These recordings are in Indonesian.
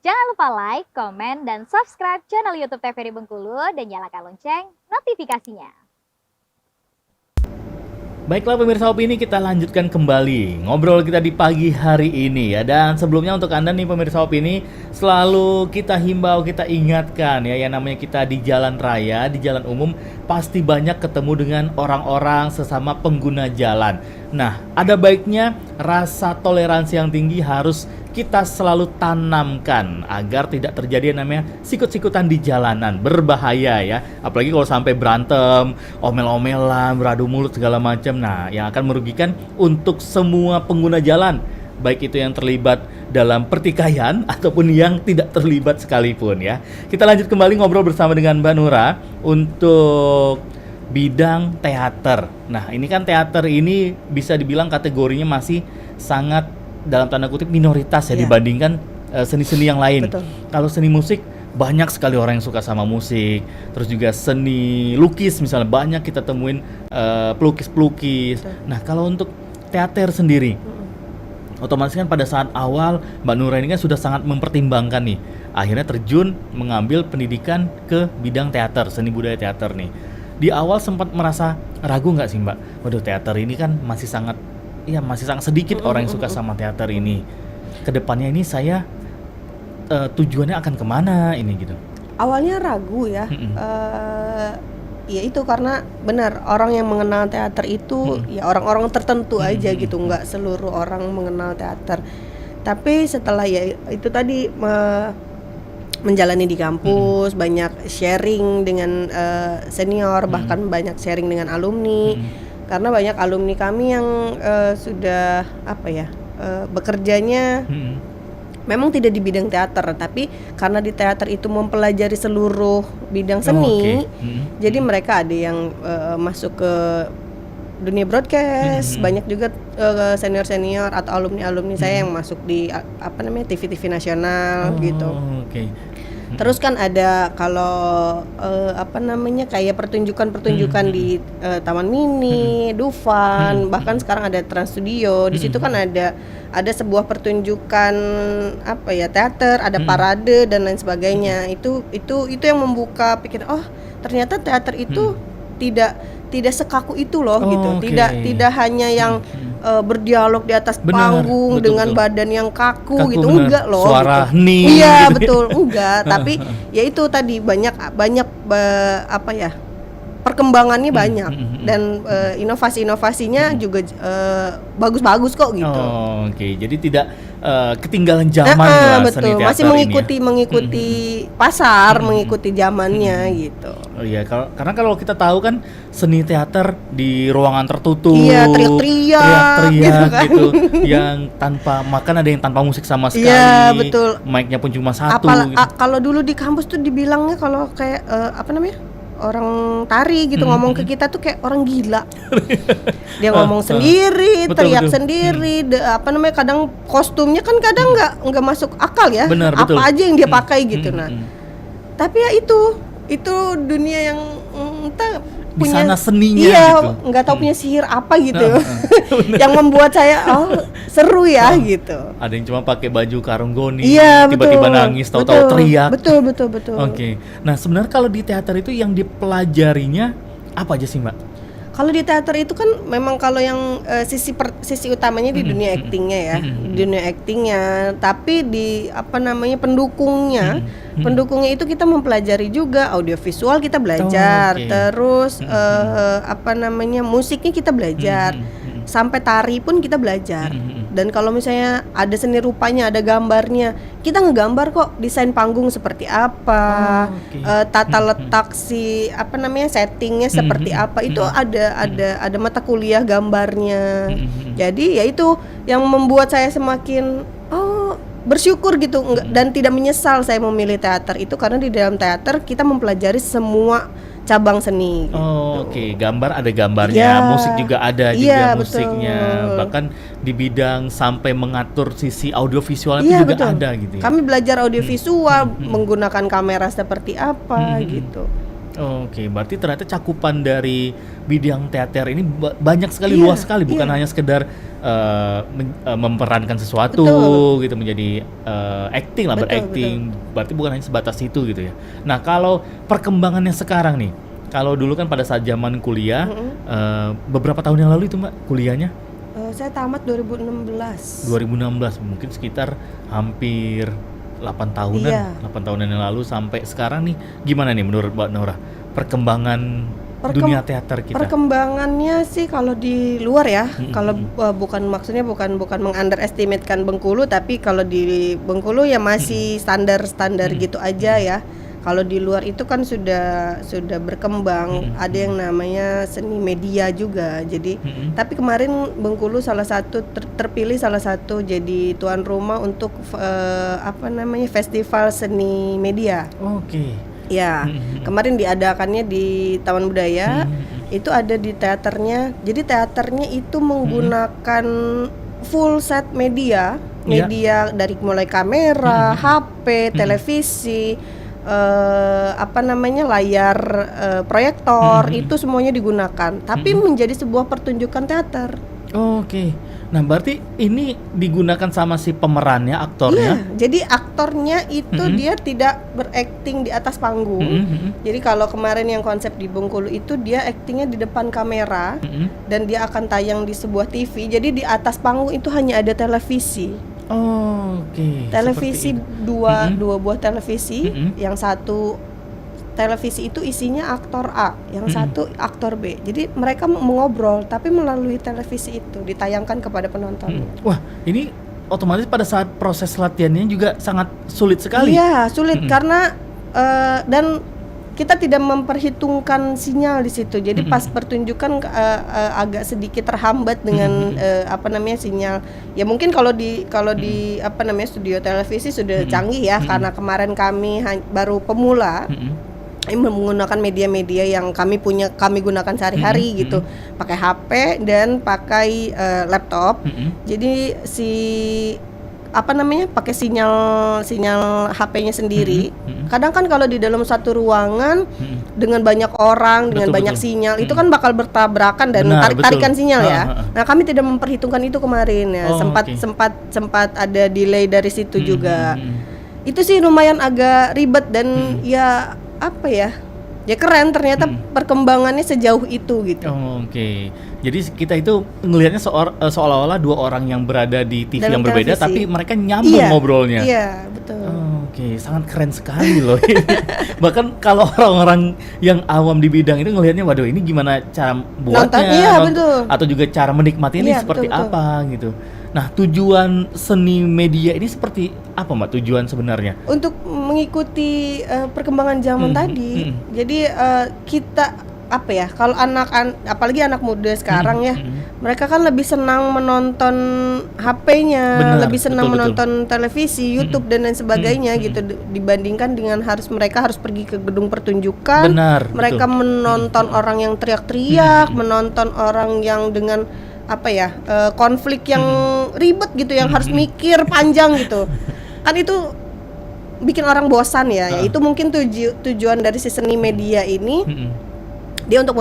Jangan lupa like, komen, dan subscribe channel YouTube TVRI Bengkulu dan nyalakan lonceng notifikasinya. Baiklah pemirsa Opini, kita lanjutkan kembali ngobrol kita di pagi hari ini ya. Dan sebelumnya untuk Anda nih pemirsa Opini, selalu kita himbau, kita ingatkan ya, yang namanya kita di jalan raya, di jalan umum pasti banyak ketemu dengan orang-orang sesama pengguna jalan. Nah, ada baiknya rasa toleransi yang tinggi harus kita selalu tanamkan agar tidak terjadi yang namanya sikut-sikutan di jalanan, berbahaya ya. Apalagi kalau sampai berantem, omel-omelan, beradu mulut segala macam. Nah, yang akan merugikan untuk semua pengguna jalan, baik itu yang terlibat dalam pertikaian ataupun yang tidak terlibat sekalipun ya. Kita lanjut kembali ngobrol bersama dengan Mbak Nura untuk bidang teater. Nah, ini kan teater ini bisa dibilang kategorinya masih sangat dalam tanda kutip minoritas ya, dibandingkan seni-seni yang lain. Betul. Kalau seni musik banyak sekali orang yang suka sama musik. Terus juga seni lukis misalnya banyak kita temuin pelukis-pelukis. Nah, kalau untuk teater sendiri, otomatis kan pada saat awal Mbak Nura ini kan sudah sangat mempertimbangkan nih. Akhirnya terjun mengambil pendidikan ke bidang teater, seni budaya teater nih. Di awal sempat merasa ragu nggak sih Mbak? Waduh, teater ini kan masih sangat sedikit orang yang suka sama teater ini. Kedepannya ini saya tujuannya akan kemana ini gitu? Awalnya ragu ya. Ya itu karena benar orang yang mengenal teater itu ya orang-orang tertentu aja gitu, nggak seluruh orang mengenal teater. Tapi setelah ya itu tadi menjalani di kampus, banyak sharing dengan senior, bahkan banyak sharing dengan alumni. Karena banyak alumni kami yang sudah bekerjanya memang tidak di bidang teater, tapi karena di teater itu mempelajari seluruh bidang seni, jadi mereka ada yang masuk ke dunia broadcast, banyak juga senior-senior atau alumni-alumni saya yang masuk di TV-TV nasional gitu. Terus kan ada kalau kayak pertunjukan di Taman Mini, Dufan, bahkan sekarang ada Trans Studio. Di situ kan ada sebuah pertunjukan teater, ada parade dan lain sebagainya. Itu yang membuka pikiran, oh ternyata teater itu tidak sekaku itu loh gitu. Tidak hanya yang berdialog di atas panggung dengan badan yang kaku gitu, enggak loh. Suara gitu. hening. Iya gitu. betul, enggak. Tapi ya itu tadi banyak perkembangannya banyak dan inovasi-inovasinya juga bagus-bagus kok gitu. Jadi tidak ketinggalan zaman lah seni betul. teater Masih mengikuti pasar, mengikuti zamannya gitu. Oh iya, karena kalau kita tahu kan seni teater di ruangan tertutup, teriak-teriak gitu, yang tanpa makan, ada yang tanpa musik sama sekali. Iya, betul. Mic-nya pun cuma satu. Kalau dulu di kampus tuh dibilangnya kalau kayak orang tari gitu ngomong ke kita tuh kayak orang gila. Dia ngomong sendiri, teriak sendiri, kadang kostumnya kan kadang nggak masuk akal ya. Benar, apa betul. aja yang dia pakai gitu. Nah, tapi ya itu dunia yang entah di punya sana seninya gitu. Nggak tahu punya sihir apa gitu. Yang membuat saya seru ya gitu. Ada yang cuma pakai baju karung goni, Iya, tiba-tiba nangis, tahu-tahu teriak. Betul. Nah, sebenarnya kalau di teater itu yang dipelajarinya apa aja sih, Mbak? Kalau di teater itu kan memang kalau yang sisi utamanya di dunia aktingnya ya, dunia aktingnya. Tapi di pendukungnya, pendukungnya itu kita mempelajari juga audiovisual kita belajar, terus musiknya kita belajar, sampai tari pun kita belajar. Dan kalau misalnya ada seni rupanya, ada gambarnya, kita ngegambar kok desain panggung seperti apa, tata letak settingnya seperti apa, itu ada mata kuliah gambarnya. Jadi ya itu yang membuat saya semakin bersyukur gitu dan tidak menyesal saya memilih teater itu, karena di dalam teater kita mempelajari semua cabang seni gitu. Gambar ada gambarnya, musik juga ada juga musiknya. Betul. Bahkan di bidang sampai mengatur sisi audiovisual itu juga ada gitu ya. Kami belajar audiovisual menggunakan kamera seperti apa gitu. Oke, berarti ternyata cakupan dari bidang teater ini banyak sekali, Iya, luas sekali, bukan iya. hanya sekedar memerankan sesuatu Betul. gitu, menjadi acting lah, Betul, berakting. Berarti bukan hanya sebatas itu gitu ya. Nah, kalau perkembangannya sekarang nih, kalau dulu kan pada saat zaman kuliah, beberapa tahun yang lalu itu Mbak kuliahnya Saya tamat 2016. 2016, mungkin sekitar hampir 8 tahunan, Iya. 8 tahunan yang lalu sampai sekarang nih, gimana nih menurut Mbak Nora perkembangan dunia teater kita? Perkembangannya sih kalau di luar ya, kalau Mm-mm. bukan maksudnya bukan meng-underestimatekan Bengkulu, tapi kalau di Bengkulu ya masih standar-standar gitu aja ya. Kalau di luar itu kan sudah berkembang, ada yang namanya seni media juga. Jadi tapi kemarin Bengkulu salah satu terpilih salah satu jadi tuan rumah untuk festival seni media. Oke. Ya, kemarin diadakannya di Taman Budaya, itu ada di teaternya. Jadi teaternya itu menggunakan full set media dari mulai kamera, HP, televisi, layar proyektor, itu semuanya digunakan. Tapi menjadi sebuah pertunjukan teater. Oke. Nah, berarti ini digunakan sama si pemerannya, aktornya. Iya, jadi aktornya itu dia tidak berakting di atas panggung. Jadi kalau kemarin yang konsep di Bengkulu itu dia aktingnya di depan kamera dan dia akan tayang di sebuah TV. Jadi di atas panggung itu hanya ada televisi. Oke. Televisi dua buah televisi. Mm-mm. Yang satu televisi itu isinya aktor A, yang satu aktor B. Jadi mereka mengobrol tapi melalui televisi itu ditayangkan kepada penonton. Wah, ini otomatis pada saat proses latihannya juga sangat sulit sekali. Iya, sulit karena dan kita tidak memperhitungkan sinyal di situ. Jadi pas pertunjukan agak sedikit terhambat dengan sinyal. Ya mungkin kalau di studio televisi sudah canggih ya, karena kemarin kami baru pemula. Menggunakan media-media yang kami gunakan sehari-hari gitu, pakai HP dan pakai laptop. Jadi pakai sinyal HP-nya sendiri. Kadang kan kalau di dalam satu ruangan dengan banyak orang, dengan banyak sinyal, itu kan bakal bertabrakan dan tarik-tarikan sinyal ya. Nah, kami tidak memperhitungkan itu kemarin ya. Sempat ada delay dari situ juga. Itu sih lumayan agak ribet dan ya keren ternyata perkembangannya sejauh itu gitu. Oke. Jadi kita itu ngelihatnya seolah-olah dua orang yang berada di TV Dalam yang berbeda, televisi. tapi mereka nyambung ngobrolnya. Iya, betul. Oke, sangat keren sekali loh. Bahkan kalau orang-orang yang awam di bidang itu ngelihatnya, waduh ini gimana cara buatnya, betul. atau juga cara menikmati ini Iya, seperti betul. apa gitu. Nah, tujuan seni media ini seperti apa Mbak tujuan sebenarnya? Untuk mengikuti perkembangan zaman tadi. Jadi kita kalau apalagi anak muda sekarang ya, mereka kan lebih senang menonton HP-nya, Benar, lebih senang betul. menonton televisi, YouTube dan lain sebagainya gitu, dibandingkan dengan mereka harus pergi ke gedung pertunjukan. Benar, Mereka betul. menonton orang yang teriak-teriak, menonton orang yang dengan konflik yang ribet gitu, yang harus mikir panjang gitu. Kan itu bikin orang bosan ya. Itu mungkin tujuan dari si seni media ini. Dia untuk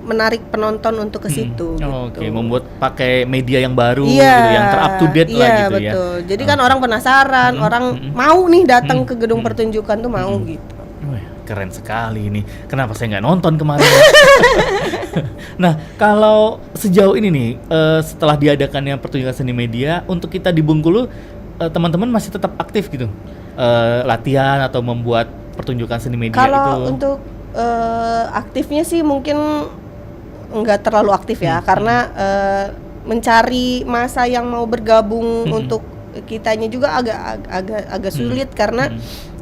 menarik penonton untuk ke situ. Oke, membuat pakai media yang baru Iya, gitu, yang ter-up to date lah gitu ya. Betul. Jadi kan orang penasaran, orang mau nih datang ke gedung pertunjukan tuh mau gitu. Wih, keren sekali ini. Kenapa saya nggak nonton kemarin? Nah, kalau sejauh ini nih, setelah diadakannya pertunjukan seni media, untuk kita di Bengkulu, teman-teman masih tetap aktif gitu, latihan atau membuat pertunjukan seni media itu? Kalau untuk aktifnya sih mungkin nggak terlalu aktif ya, karena mencari masa yang mau bergabung untuk kitanya juga agak sulit, karena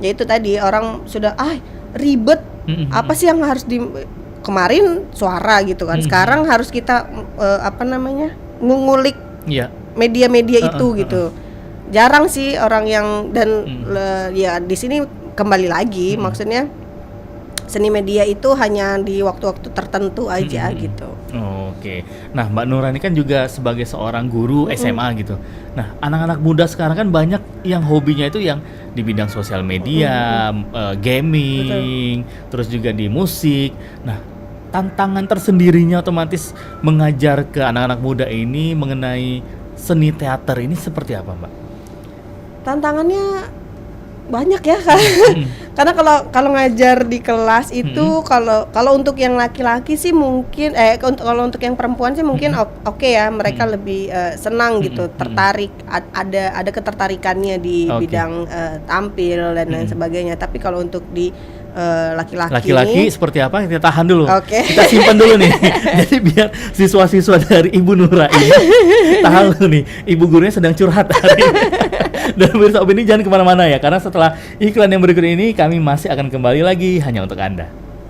ya itu tadi orang sudah ribet, apa sih yang harus kemarin suara gitu kan, sekarang harus kita mengulik media-media itu gitu. Jarang sih orang yang ya di sini kembali lagi, maksudnya seni media itu hanya di waktu-waktu tertentu aja gitu. Oke. Nah, Mbak Nura ini kan juga sebagai seorang guru SMA gitu. Nah, anak-anak muda sekarang kan banyak yang hobinya itu yang di bidang sosial media, gaming, terus juga di musik. Nah, tantangan tersendirinya otomatis mengajar ke anak-anak muda ini mengenai seni teater ini seperti apa, Mbak? Tantangannya banyak ya, karena kalau ngajar di kelas itu kalau untuk yang laki-laki sih mungkin kalau untuk yang perempuan sih mungkin oke ya, mereka lebih senang gitu, tertarik, ada ketertarikannya di bidang tampil dan lain sebagainya. Tapi kalau untuk di laki-laki seperti apa? Kita tahan dulu. Oke. Kita simpan dulu nih. Jadi biar siswa-siswa dari Ibu Nura ini tahu nih, ibu gurunya sedang curhat hari ini. Dan pemirsa opini jangan kemana-mana ya, karena setelah iklan yang berikut ini kami masih akan kembali lagi hanya untuk Anda.